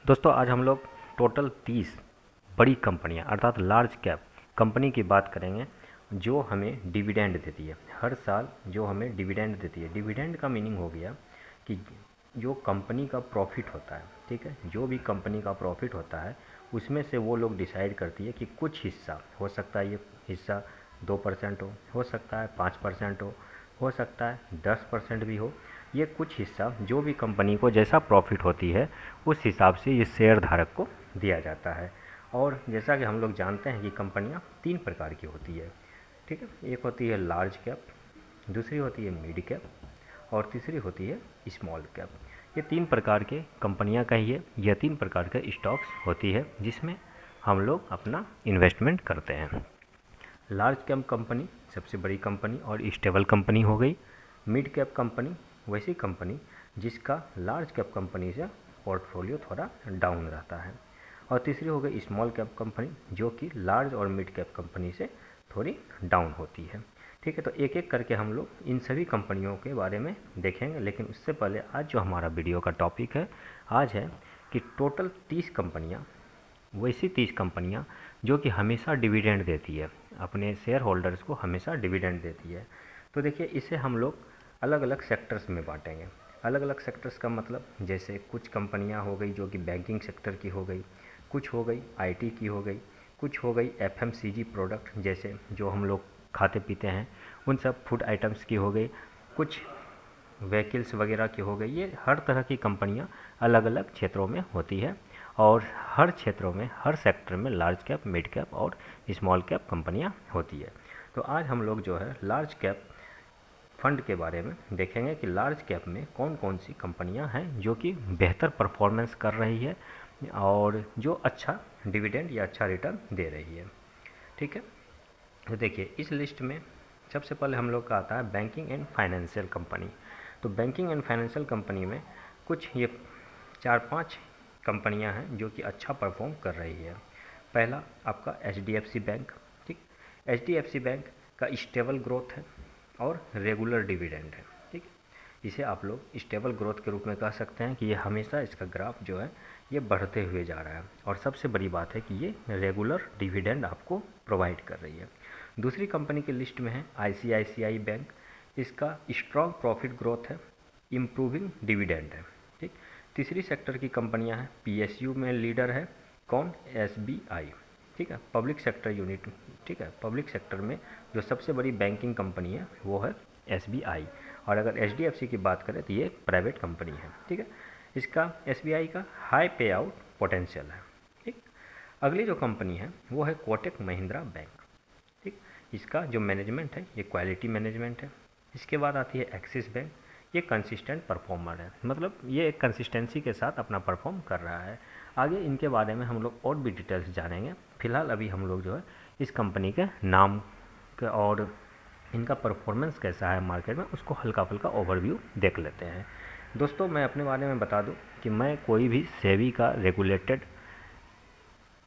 दोस्तों आज हम लोग टोटल 30 बड़ी कंपनियां अर्थात लार्ज कैप कंपनी की बात करेंगे जो हमें डिविडेंड देती है। हर साल जो हमें डिविडेंड देती है। डिविडेंड का मीनिंग हो गया कि जो कंपनी का प्रॉफिट होता है, ठीक है, जो भी कंपनी का प्रॉफिट होता है उसमें से वो लोग डिसाइड करती है कि कुछ हिस्सा हो सकता है, ये हिस्सा 2% हो सकता है 5% हो सकता है 10% भी हो। ये कुछ हिस्सा जो भी कंपनी को जैसा प्रॉफिट होती है उस हिसाब से ये शेयर धारक को दिया जाता है। और जैसा कि हम लोग जानते हैं कि कंपनियां 3 प्रकार की होती है, ठीक है। एक होती है लार्ज कैप, दूसरी होती है मिड कैप और तीसरी होती है स्मॉल कैप। ये 3 प्रकार के कंपनियां कहिए या 3 प्रकार के स्टॉक्स होती है जिसमें हम लोग अपना इन्वेस्टमेंट करते हैं। लार्ज कैप कंपनी सबसे बड़ी कंपनी और स्टेबल कंपनी हो गई। मिड कैप कंपनी वैसी कंपनी जिसका लार्ज कैप कंपनी से पोर्टफोलियो थोड़ा डाउन रहता है। और तीसरी हो गई स्मॉल कैप कंपनी जो कि लार्ज और मिड कैप कंपनी से थोड़ी डाउन होती है, ठीक है। तो एक एक करके हम लोग इन सभी कंपनियों के बारे में देखेंगे, लेकिन उससे पहले आज जो हमारा वीडियो का टॉपिक है आज है कि टोटल 30 कंपनियाँ, वैसी 30 कंपनियां जो कि हमेशा डिविडेंड देती है, अपने शेयर होल्डर्स को हमेशा डिविडेंड देती है। तो देखिए इसे हम लोग अलग अलग सेक्टर्स में बांटेंगे। अलग अलग सेक्टर्स का मतलब जैसे कुछ कंपनियां हो गई जो कि बैंकिंग सेक्टर की हो गई, कुछ हो गई आईटी की हो गई, कुछ हो गई एफएमसीजी प्रोडक्ट जैसे जो हम लोग खाते पीते हैं उन सब फूड आइटम्स की हो गई, कुछ व्हीकल्स वगैरह की हो गई। ये हर तरह की कंपनियां अलग अलग क्षेत्रों में होती है और हर क्षेत्रों में हर सेक्टर में लार्ज कैप, मिड कैप और स्मॉल कैप कंपनियां होती है। तो आज हम लोग जो है लार्ज कैप फंड के बारे में देखेंगे कि लार्ज कैप में कौन कौन सी कंपनियां हैं जो कि बेहतर परफॉर्मेंस कर रही है और जो अच्छा डिविडेंड या अच्छा रिटर्न दे रही है, ठीक है। तो देखिए इस लिस्ट में सबसे पहले हम लोग का आता है बैंकिंग एंड फाइनेंशियल कंपनी। तो बैंकिंग एंड फाइनेंशियल कंपनी में कुछ ये 4-5 कंपनियां हैं जो कि अच्छा परफॉर्म कर रही है। पहला आपका एचडीएफसी बैंक, ठीक। एचडीएफसी बैंक का स्टेबल ग्रोथ है और रेगुलर डिविडेंड है, ठीक। इसे आप लोग स्टेबल ग्रोथ के रूप में कह सकते हैं कि ये हमेशा इसका ग्राफ जो है ये बढ़ते हुए जा रहा है और सबसे बड़ी बात है कि ये रेगुलर डिविडेंड आपको प्रोवाइड कर रही है। दूसरी कंपनी की लिस्ट में है आईसीआईसीआई बैंक। इसका स्ट्रॉन्ग प्रॉफिट ग्रोथ है, इम्प्रूविंग डिविडेंड है, ठीक। तीसरी सेक्टर की कंपनियां हैं, पीएसयू में लीडर है कौन, एसबीआई, ठीक है, पब्लिक सेक्टर यूनिट, ठीक है। पब्लिक सेक्टर में जो सबसे बड़ी बैंकिंग कंपनी है वो है एसबीआई। और अगर एचडीएफसी की बात करें तो ये प्राइवेट कंपनी है, ठीक है। इसका एसबीआई का हाई पे आउट पोटेंशियल है, ठीक। अगली जो कंपनी है वो है कोटक महिंद्रा बैंक, ठीक। इसका जो मैनेजमेंट है ये क्वालिटी मैनेजमेंट है। इसके बाद आती है एक्सिस बैंक। ये कंसिस्टेंट परफॉर्मर है, मतलब ये एक कंसिस्टेंसी के साथ अपना परफॉर्म कर रहा है। आगे इनके बारे में हम लोग और भी डिटेल्स जानेंगे। फिलहाल अभी हम लोग जो है इस कंपनी के नाम के और इनका परफॉर्मेंस कैसा है मार्केट में उसको हल्का फुल्का ओवरव्यू देख लेते हैं। दोस्तों मैं अपने बारे में बता दूं कि मैं कोई भी सेबी का रेगुलेटेड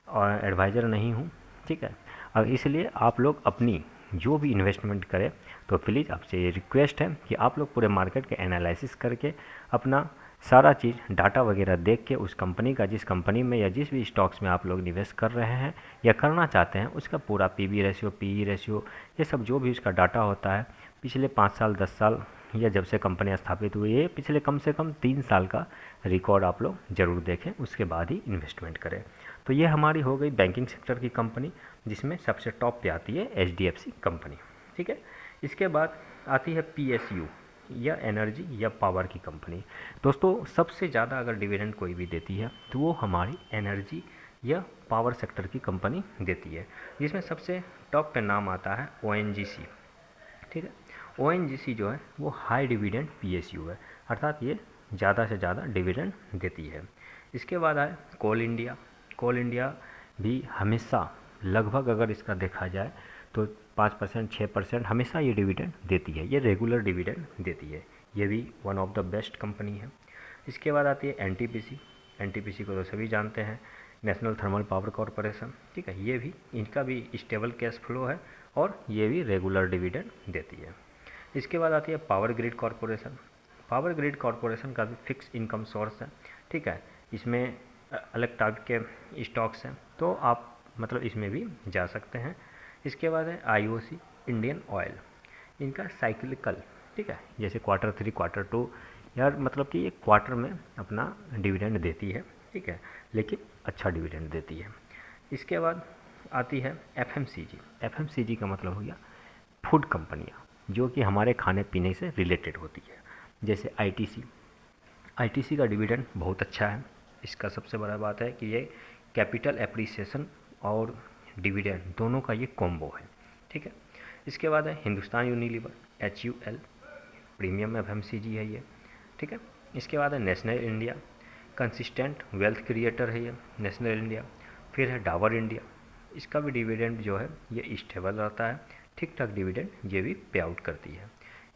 और एडवाइज़र नहीं हूँ, ठीक है। और इसलिए आप लोग अपनी जो भी इन्वेस्टमेंट करें तो प्लीज़ आपसे ये रिक्वेस्ट है कि आप लोग पूरे मार्केट के एनालिसिस करके अपना सारा चीज़ डाटा वगैरह देख के उस कंपनी का, जिस कंपनी में या जिस भी स्टॉक्स में आप लोग निवेश कर रहे हैं या करना चाहते हैं उसका पूरा पीबी रेशियो, पीई रेशियो, ये सब जो भी उसका डाटा होता है पिछले 5 साल 10 साल या जब से कंपनियाँ स्थापित हुई है पिछले कम से कम 3 साल का रिकॉर्ड आप लोग ज़रूर देखें, उसके बाद ही इन्वेस्टमेंट करें। तो ये हमारी हो गई बैंकिंग सेक्टर की कंपनी जिसमें सबसे टॉप पे आती है एचडीएफसी कंपनी, ठीक है। इसके बाद आती है पीएसयू या एनर्जी या पावर की कंपनी। दोस्तों सबसे ज़्यादा अगर डिविडेंड कोई भी देती है तो वो हमारी एनर्जी या पावर सेक्टर की कंपनी देती है, जिसमें सबसे टॉप पे नाम आता है ओएनजीसी, ठीक है। ओएनजीसी जो है वो हाई डिविडेंड पीएसयू है, अर्थात ये ज़्यादा से ज़्यादा डिविडेंड देती है। इसके बाद आए कोल इंडिया। कोल इंडिया भी हमेशा लगभग अगर इसका देखा जाए तो 5% 6% हमेशा ये डिविडेंड देती है, ये रेगुलर डिविडेंड देती है, ये भी one of the best company है। इसके बाद आती है एनटीपीसी। एनटीपीसी को तो सभी जानते हैं, नेशनल थर्मल पावर कॉरपोरेशन, ठीक है। ये भी, इनका भी स्टेबल कैश फ्लो है और ये भी रेगुलर डिविडेंड देती है। इसके बाद आती है power grid corporation. Power grid corporation का भी फिक्स इनकम सोर्स है, ठीक है। इसमें अलग टाइप के स्टॉक्स हैं, तो आप मतलब इसमें भी जा सकते हैं। इसके बाद है IOC, इंडियन ऑयल। इनका साइक्लिकल, ठीक है, जैसे Q3 Q2 यार मतलब कि ये क्वार्टर में अपना डिविडेंड देती है, ठीक है, लेकिन अच्छा डिविडेंड देती है। इसके बाद आती है FMCG। FMCG का मतलब हो गया फूड कंपनियाँ, जो कि हमारे खाने पीने से रिलेटेड होती है, जैसे ITC का डिविडेंड बहुत अच्छा है। इसका सबसे बड़ा बात है कि ये कैपिटल एप्रिसिएशन और डिविडेंड दोनों का ये कॉम्बो है, ठीक है। इसके बाद है Hindustan Unilever, HUL, premium FMCG है ये, ठीक है। इसके बाद है national India, consistent wealth creator है ये नेशनल इंडिया। फिर है डाबर इंडिया, इसका भी डिविडेंड जो है ये स्टेबल रहता है, ठीक ठाक डिविडेंड ये भी पे आउट करती है।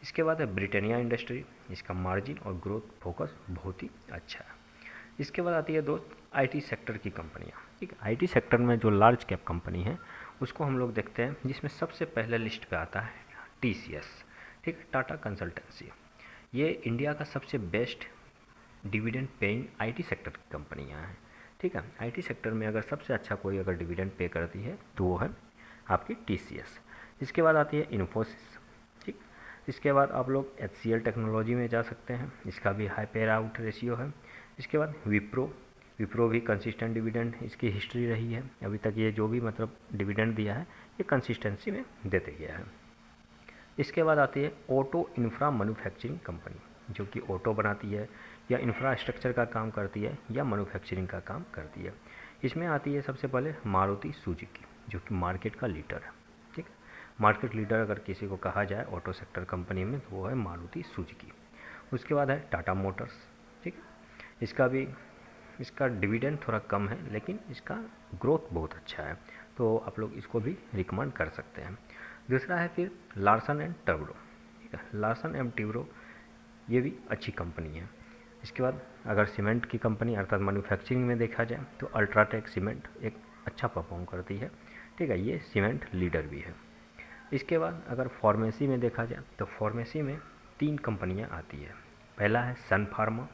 इसके बाद है ब्रिटानिया इंडस्ट्री, इसका मार्जिन और ग्रोथ फोकस बहुत ही अच्छा है। इसके बाद आती है दोस्त IT सेक्टर की कंपनियाँ, ठीक है। IT सेक्टर में जो लार्ज कैप कंपनी है उसको हम लोग देखते हैं, जिसमें सबसे पहले लिस्ट पे आता है TCS, ठीक है, टाटा कंसल्टेंसी। ये इंडिया का सबसे best dividend paying IT sector की कंपनियाँ हैं, ठीक है। IT सेक्टर में अगर सबसे अच्छा कोई अगर डिविडेंड पे करती है तो वो है आपकी TCS। इसके बाद आती है इन्फोसिस, ठीक। इसके बाद आप लोग HCL टेक्नोलॉजी में जा सकते हैं, इसका भी हाई पे आउट रेशियो है। इसके बाद विप्रो भी कंसिस्टेंट डिविडेंड इसकी हिस्ट्री रही है, अभी तक ये जो भी मतलब डिविडेंड दिया है ये कंसिस्टेंसी में देते गया है। इसके बाद आती है ऑटो इंफ्रा मैन्युफैक्चरिंग कंपनी, जो कि ऑटो बनाती है या इंफ्रास्ट्रक्चर का काम करती है या मैन्युफैक्चरिंग का काम करती है। इसमें आती है सबसे पहले मारुति सुजुकी, जो कि मार्केट का लीडर है, ठीक है। मार्केट लीडर अगर किसी को कहा जाए ऑटो सेक्टर कंपनी में तो वो है मारुति सुजुकी। उसके बाद है टाटा मोटर्स, ठीक है। इसका डिविडेंड थोड़ा कम है लेकिन इसका ग्रोथ बहुत अच्छा है, तो आप लोग इसको भी रिकमेंड कर सकते हैं। दूसरा है फिर लार्सन एंड टब्रो, ठीक है। लार्सन एंड टब्रो ये भी अच्छी कंपनी है। इसके बाद अगर सीमेंट की कंपनी अर्थात मैन्युफैक्चरिंग में देखा जाए तो अल्ट्राटेक सीमेंट एक अच्छा परफॉर्म करती है, ठीक है, ये सीमेंट लीडर भी है। इसके बाद अगर फार्मेसी में देखा जाए तो फार्मेसी में 3 कंपनियां आती है। पहला है सन फार्मा,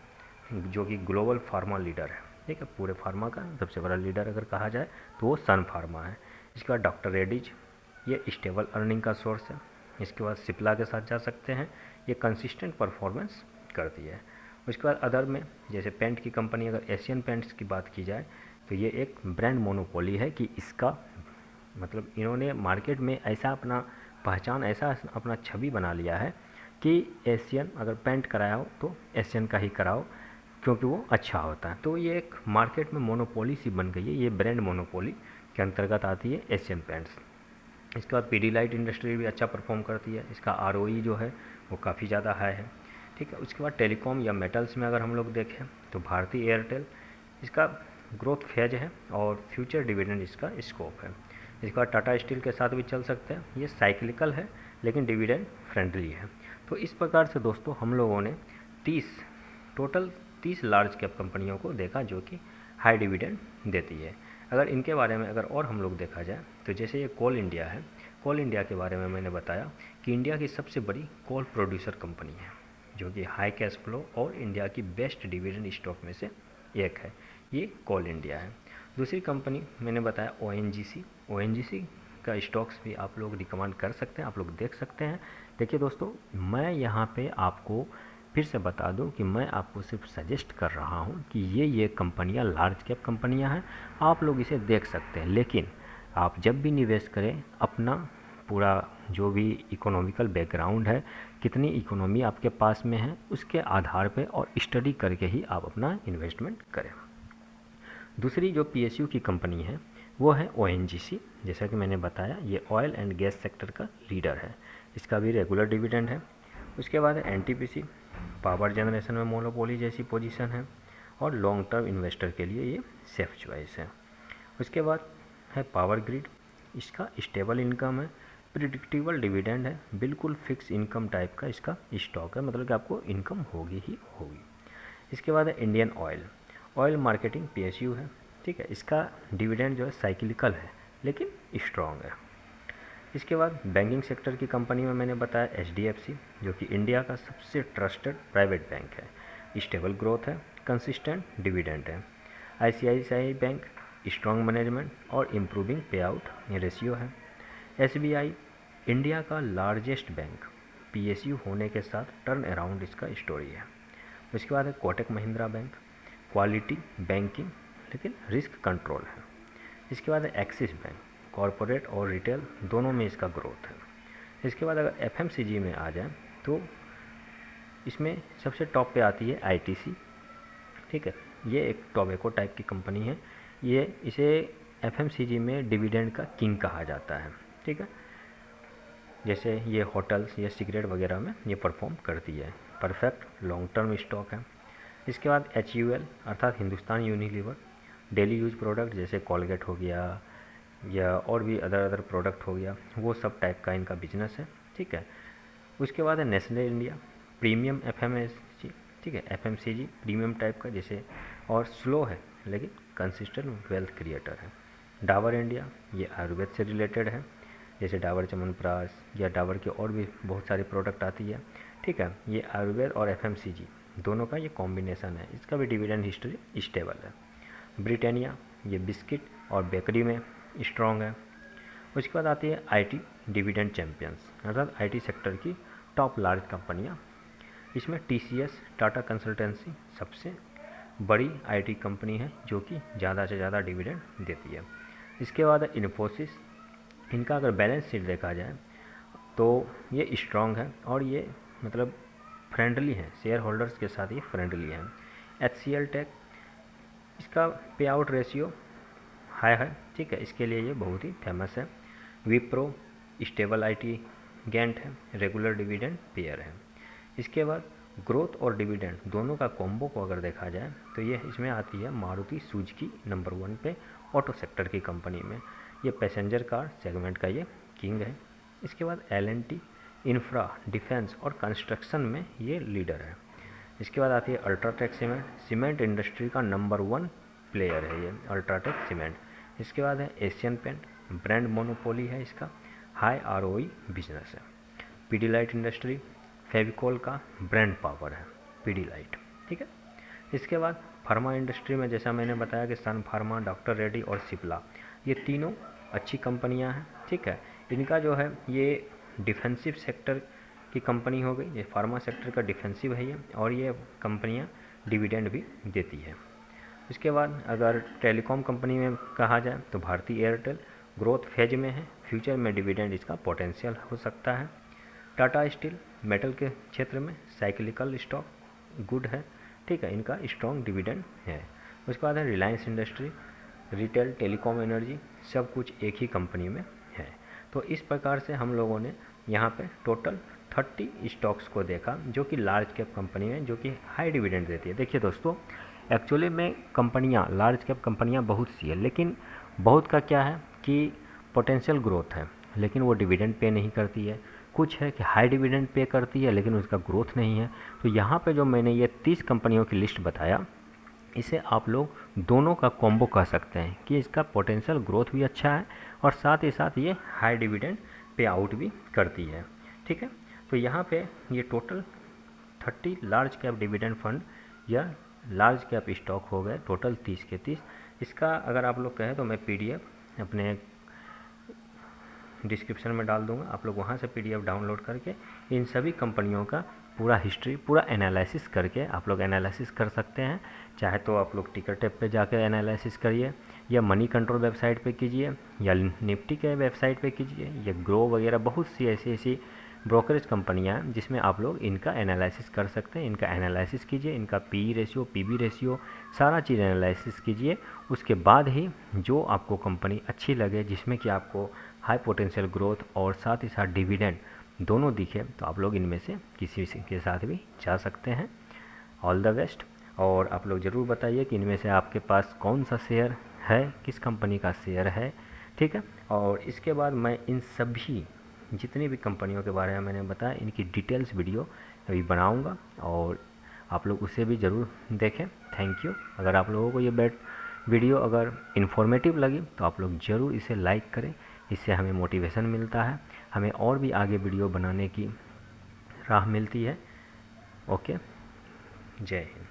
जो कि ग्लोबल फार्मा लीडर है, ठीक है, पूरे फार्मा का सबसे बड़ा लीडर अगर कहा जाए तो वो सन फार्मा है। इसके बाद डॉक्टर रेड्डीज, ये स्टेबल अर्निंग का सोर्स है। इसके बाद सिप्ला के साथ जा सकते हैं, ये कंसिस्टेंट परफॉर्मेंस करती है। उसके बाद अदर में जैसे पेंट की कंपनी अगर एशियन पेंट्स की बात की जाए तो ये एक ब्रांड मोनोपोली है कि इसका मतलब इन्होंने मार्केट में ऐसा अपना पहचान, ऐसा अपना छवि बना लिया है कि एशियन अगर पेंट कराया हो तो एशियन का ही कराओ, क्योंकि वो अच्छा होता है। तो ये एक मार्केट में मोनोपोली सी बन गई है, ये ब्रांड मोनोपोली के अंतर्गत आती है एशियन पेंट्स। इसके बाद पीडीलाइट इंडस्ट्री भी अच्छा परफॉर्म करती है, इसका ROE जो है वो काफ़ी ज़्यादा हाई है, ठीक है। उसके बाद टेलीकॉम या मेटल्स में अगर हम लोग देखें तो भारती एयरटेल, इसका ग्रोथ फेज है और फ्यूचर डिविडेंड इसका स्कोप है। इसके बाद टाटा स्टील के साथ भी चल सकते हैं, ये साइक्लिकल है लेकिन डिविडेंड फ्रेंडली है। तो इस प्रकार से दोस्तों हम लोगों ने 30 लार्ज कैप कंपनियों को देखा जो कि हाई डिविडेंड देती है। अगर इनके बारे में अगर और हम लोग देखा जाए तो जैसे ये कोल इंडिया है, कोल इंडिया के बारे में मैंने बताया कि इंडिया की सबसे बड़ी कोल प्रोड्यूसर कंपनी है, जो कि हाई कैश फ्लो और इंडिया की बेस्ट डिविडेंड स्टॉक में से एक है, ये कोल इंडिया है। दूसरी कंपनी मैंने बताया ONGC का स्टॉक्स भी आप लोग रिकमेंड कर सकते हैं, आप लोग देख सकते हैं। देखिए दोस्तों, मैं यहाँ पे आपको फिर से बता दूं कि मैं आपको सिर्फ सजेस्ट कर रहा हूँ कि ये कंपनियाँ लार्ज कैप कंपनियाँ हैं, आप लोग इसे देख सकते हैं, लेकिन आप जब भी निवेश करें अपना पूरा जो भी इकोनॉमिकल बैकग्राउंड है, कितनी इकोनॉमी आपके पास में है, उसके आधार पे और स्टडी करके ही आप अपना इन्वेस्टमेंट करें। दूसरी जो PSU की कंपनी है वो है ONGC, जैसा कि मैंने बताया ये ऑयल एंड गैस सेक्टर का लीडर है, इसका भी रेगुलर डिविडेंड है। उसके बाद है NTPC, पावर जनरेशन में मोनोपोली जैसी पोजीशन है और लॉन्ग टर्म इन्वेस्टर के लिए ये सेफ चॉइस है। उसके बाद है पावर ग्रिड, इसका स्टेबल इनकम है, प्रिडिक्टेबल डिविडेंड है, बिल्कुल फिक्स इनकम टाइप का इसका स्टॉक है, मतलब कि आपको इनकम होगी ही होगी। इसके बाद है इंडियन ऑयल मार्केटिंग PSU है, ठीक है, इसका डिविडेंड जो है साइक्लिकल है लेकिन स्ट्रॉन्ग है। इसके बाद बैंकिंग सेक्टर की कंपनी में मैंने बताया HDFC, जो कि इंडिया का सबसे ट्रस्टेड प्राइवेट बैंक है, स्टेबल ग्रोथ है, कंसिस्टेंट डिविडेंड है। ICICI बैंक स्ट्रॉन्ग मैनेजमेंट और इम्प्रूविंग पे आउट रेशियो है। SBI इंडिया का लार्जेस्ट बैंक PSU होने के साथ टर्न अराउंड इसका स्टोरी है। उसके बाद है Kotak Mahindra bank, quality banking लेकिन रिस्क कंट्रोल है। इसके बाद है एक्सिस बैंक, कॉरपोरेट और रिटेल दोनों में इसका ग्रोथ है। इसके बाद अगर FMCG में आ जाए तो इसमें सबसे टॉप पे आती है ITC, ठीक है। ये एक टोबैको टाइप की कंपनी है, इसे FMCG में डिविडेंड का किंग कहा जाता है, ठीक है। जैसे ये होटल्स या सिगरेट वगैरह में ये परफॉर्म करती है। परफेक्ट लॉन्ग टर्म स्टॉक है। इसके बाद HUL अर्थात Hindustan Unilever, daily use product जैसे कॉलगेट हो गया या और भी अदर प्रोडक्ट हो गया, वो सब टाइप का इनका बिजनेस है, ठीक है। उसके बाद है नेस्ले इंडिया, प्रीमियम FMCG, ठीक है, FMCG प्रीमियम टाइप का जैसे, और स्लो है लेकिन कंसिस्टेंट वेल्थ क्रिएटर है। डाबर इंडिया, ये आयुर्वेद से रिलेटेड है, जैसे डाबर च्यवनप्राश या डाबर के और भी बहुत सारी प्रोडक्ट आती है, ठीक है। ये आयुर्वेद और FMCG दोनों का ये कॉम्बिनेशन है। इसका भी डिविडेंड हिस्ट्री स्टेबल है। ब्रिटानिया, ये बिस्किट और बेकरी में स्ट्रॉन्ग है। उसके बाद आती है IT डिविडेंड चैम्पियंस, अर्थात IT सेक्टर की टॉप लार्ज कंपनियाँ। इसमें TCS टाटा कंसल्टेंसी सबसे बड़ी IT कंपनी है जो कि ज़्यादा से ज़्यादा डिविडेंड देती है। इसके बाद है इन्फोसिस, इनका अगर बैलेंस शीट देखा जाए तो ये स्ट्रॉन्ग है और ये मतलब फ्रेंडली है, शेयर होल्डर्स के साथ ये फ्रेंडली है। HCL टेक, इसका पे आउट रेशियो हाई है, ठीक है, इसके लिए ये बहुत ही फेमस है। विप्रो स्टेबल IT गेंट है, रेगुलर डिविडेंड पेयर है। इसके बाद ग्रोथ और डिविडेंड दोनों का कॉम्बो को अगर देखा जाए तो ये इसमें आती है मारुति सुजुकी नंबर 1 पे ऑटो सेक्टर की कंपनी में। ये पैसेंजर कार सेगमेंट का ये किंग है। इसके बाद L&T इंफ्रा, डिफेंस और कंस्ट्रक्शन में ये लीडर है। इसके बाद आती है अल्ट्राटेक सीमेंट, सीमेंट इंडस्ट्री का नंबर 1 प्लेयर है ये अल्ट्राटेक सीमेंट। इसके बाद है एशियन पेंट, ब्रांड मोनोपोली है इसका, हाई ROE बिजनेस है। पीडीलाइट इंडस्ट्री, फेविकॉल का ब्रांड पावर है पीडीलाइट, ठीक है। इसके बाद फार्मा इंडस्ट्री में जैसा मैंने बताया कि सन फार्मा, डॉक्टर रेड्डी और सिप्ला, ये तीनों अच्छी कंपनियां हैं, ठीक है। इनका जो है ये डिफेंसिव सेक्टर की कंपनी हो गई, ये फार्मा सेक्टर का डिफेंसिव है ये, और ये कंपनियां डिविडेंड भी देती है। इसके बाद अगर टेलीकॉम कंपनी में कहा जाए तो भारती एयरटेल ग्रोथ फेज में है, फ्यूचर में डिविडेंड इसका पोटेंशियल हो सकता है। टाटा स्टील मेटल के क्षेत्र में साइक्लिकल स्टॉक गुड है, ठीक है, इनका स्ट्रॉन्ग डिविडेंड है। उसके बाद है Reliance industry, retail, telecom, energy सब कुछ एक ही कंपनी में है। तो इस प्रकार से हम लोगों ने यहाँ पे टोटल 30 स्टॉक्स को देखा जो कि लार्ज कैप कंपनी है, जो कि हाई डिविडेंड देती है। देखिए दोस्तों, एक्चुअली में कंपनियाँ, लार्ज कैप कंपनियाँ बहुत सी है, लेकिन बहुत का क्या है कि पोटेंशियल ग्रोथ है लेकिन वो डिविडेंड पे नहीं करती है। कुछ है कि हाई डिविडेंड पे करती है लेकिन उसका ग्रोथ नहीं है। तो यहाँ पे जो मैंने ये 30 कंपनियों की लिस्ट बताया, इसे आप लोग दोनों का कॉम्बो कह सकते हैं कि इसका पोटेंशियल ग्रोथ भी अच्छा है और साथ ही साथ ये हाई डिविडेंड पे आउट भी करती है, ठीक है। तो यहाँ पे ये total 30 large cap dividend fund या लार्ज कैप स्टॉक हो गए, टोटल 30 के 30। इसका अगर आप लोग कहें तो मैं PDF अपने डिस्क्रिप्शन में डाल दूंगा, आप लोग वहाँ से PDF डाउनलोड करके इन सभी कंपनियों का पूरा हिस्ट्री, पूरा एनालिसिस करके आप लोग एनालिसिस कर सकते हैं। चाहे तो आप लोग टिकरटेप पे जाकर एनालिसिस करिए, या मनी कंट्रोल वेबसाइट पे कीजिए, या निफ्टी के वेबसाइट पे कीजिए, या ग्रो वगैरह बहुत सी ऐसी ब्रोकरेज कंपनियां हैं जिसमें आप लोग इनका एनालिसिस कर सकते हैं। इनका एनालिसिस कीजिए, इनका PE रेशियो, PB रेशियो, सारा चीज़ एनालिसिस कीजिए। उसके बाद ही जो आपको कंपनी अच्छी लगे, जिसमें कि आपको हाई पोटेंशियल ग्रोथ और साथ ही साथ डिविडेंड दोनों दिखे, तो आप लोग इनमें से किसी के साथ भी जा सकते हैं। All the best. और आप लोग ज़रूर बताइए कि इनमें से आपके पास कौन सा शेयर है, किस कंपनी का शेयर है, ठीक है। और इसके बाद मैं इन सभी जितनी भी कंपनियों के बारे में मैंने बताया, इनकी डिटेल्स वीडियो अभी बनाऊंगा और आप लोग उसे भी ज़रूर देखें। Thank you. अगर आप लोगों को ये वीडियो अगर इन्फॉर्मेटिव लगी तो आप लोग ज़रूर इसे लाइक करें, इससे हमें मोटिवेशन मिलता है, हमें और भी आगे वीडियो बनाने की राह मिलती है। ओके, जय हिंद।